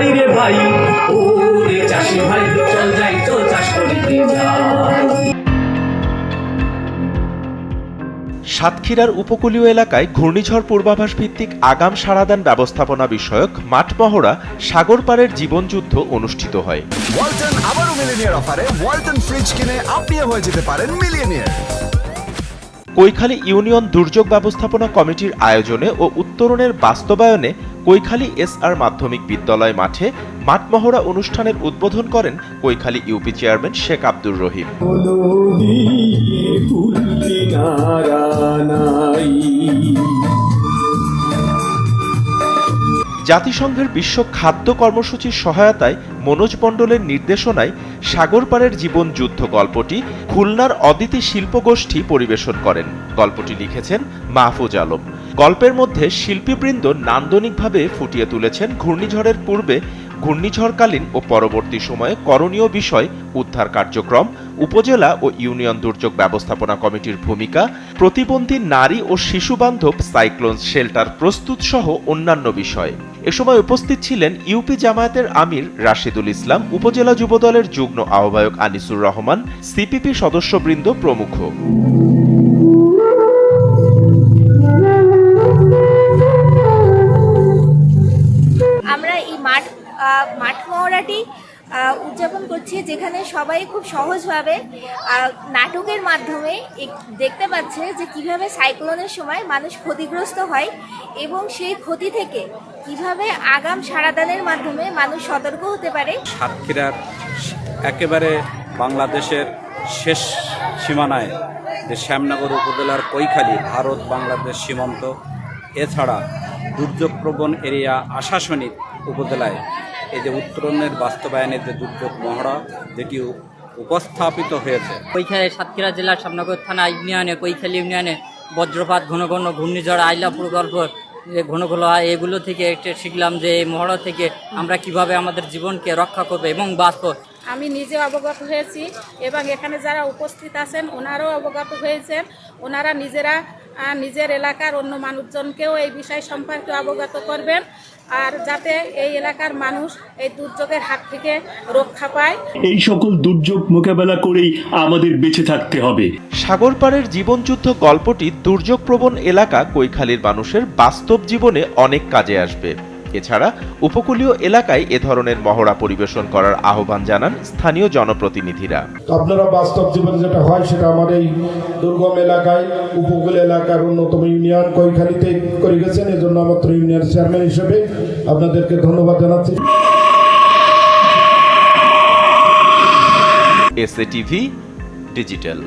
যাই রে ভাই, ও রে চাষি ভাই, চল যাই চল চাষ করিতে যাই। সাতক্ষীরার উপকূলীয় এলাকায় ঘূর্ণিঝড় পূর্বাভাস ভিত্তিক আগাম সাড়াদান ব্যবস্থাপনা বিষয়ক মাঠ মহড়া সাগর পাড়ের জীবনযুদ্ধ অনুষ্ঠিত হয়। ওয়ালটন আবারও মিলিনিয়ার অফারে ওয়ালটন ফ্রিজ কিনে আপনিও হয়ে যেতে পারেন মিলিয়নিয়ার। কৈখালী ইউনিয়ন দুর্যোগ ব্যবস্থাপনা কমিটির আয়োজনে ও উত্তরণের বাস্তবায়নে কৈখালী এসআর মাধ্যমিক বিদ্যালয় মাঠে মাঠ মহড়া অনুষ্ঠানের উদ্বোধন করেন কৈখালী ইউপি চেয়ারম্যান শেখ আব্দুর রহিম। জাতিসংঘের বিশ্ব খাদ্য কর্মসূচির সহায়তায় মনোজ মণ্ডলের নির্দেশনায় সাগর পাড়ের জীবন যুদ্ধ গল্পটি খুলনার অদিতি শিল্পগোষ্ঠী পরিবেশন করেন। গল্পটি লিখেছেন মাহফুজ আলম। গল্পের মধ্যে শিল্পীবৃন্দ নান্দনিকভাবে ফুটিয়ে তুলেছেন ঘূর্ণিঝড়ের পূর্বে, ঘূর্ণিঝড়কালীন ও পরবর্তী সময়ে করণীয় বিষয়, উদ্ধার কার্যক্রম, উপজেলা ও ইউনিয়ন দুর্যোগ ব্যবস্থাপনা কমিটির ভূমিকা, প্রতিবন্ধী নারী ও শিশু বান্ধব সাইক্লোন শেল্টার প্রস্তুত সহ অন্যান্য বিষয়। এ সময় উপস্থিত ছিলেন ইউপি জামায়াতের আমির রাশিদুল ইসলাম, উপজেলা যুবদলের যুগ্ম আহ্বায়ক আনিসুর রহমান, সিপিপি সদস্যবৃন্দ প্রমুখ। আমরা এই মাঠ মহড়াটি উদযাপন করছি, যেখানে সবাই খুব সহজভাবে নাটকের মাধ্যমে দেখতে পাচ্ছে যে কিভাবে সাইক্লোনের সময় মানুষ ক্ষতিগ্রস্ত হয় এবং সেই ক্ষতি থেকে কিভাবে আগাম সাড়াদানের মাধ্যমে মানুষ সতর্ক হতে পারে। সাতক্ষীরার একেবারে বাংলাদেশের শেষ সীমানায় যে শ্যামনগর উপজেলার কৈখালী ভারত বাংলাদেশ সীমান্ত, এছাড়া দুর্যোগপ্রবণ এরিয়া আশাসনিক উপজেলায় এই যে উত্তরণের বাস্তবায়নের যে দুর্যোগ মহড়া যেটি উপস্থাপিত হয়েছে। কৈখালী সাতক্ষীরা জেলার শ্যামনগর থানা ইউনিয়নে কৈখালী ইউনিয়নে বজ্রপাত, ঘন ঘন ঘূর্ণিঝড়, আইলা প্রকল্প ঘন ঘন হয়, এগুলো থেকে একটা শিখলাম যে এই মহড়া থেকে আমরা কিভাবে আমাদের জীবনকে রক্ষা করবো এবং বাঁচবো। আমি নিজে অবগত হয়েছি এবং এখানে যারা উপস্থিত আছেন ওনারাও অবগত হয়েছেন। ওনারা নিজেরা নিজের এলাকার অন্য মানুষজনকেও এই বিষয় সম্পর্কে অবগত করবেন, আর যাতে এই এলাকার মানুষ এই দুর্যোগের হাত থেকে রক্ষা পায়। এই সকল দুর্যোগ মোকাবেলা করেই আমাদের বেঁচে থাকতে হবে। সাগর পাড়ের জীবনযুদ্ধ গল্পটি দুর্যোগপ্রবণ এলাকা কৈখালীর মানুষের বাস্তব জীবনে অনেক কাজে আসবে। এছাড়া উপকূলীয় এলাকায় এ ধরনের মহড়া পরিবেশন করার আহ্বান জানান স্থানীয় জনপ্রতিনিধিরা। আপনারা বাস্তব জীবনে যেটা হয় সেটা আমার এই দুর্গম এলাকায় উপকূল এলাকার অন্যতম ইউনিয়ন কৈখালীতে করে গেছেন, এজন্য মাত্র ইউনিয়ন চেয়ারম্যান হিসেবে আপনাদেরকে ধন্যবাদ জানাচ্ছি। SA TV digital.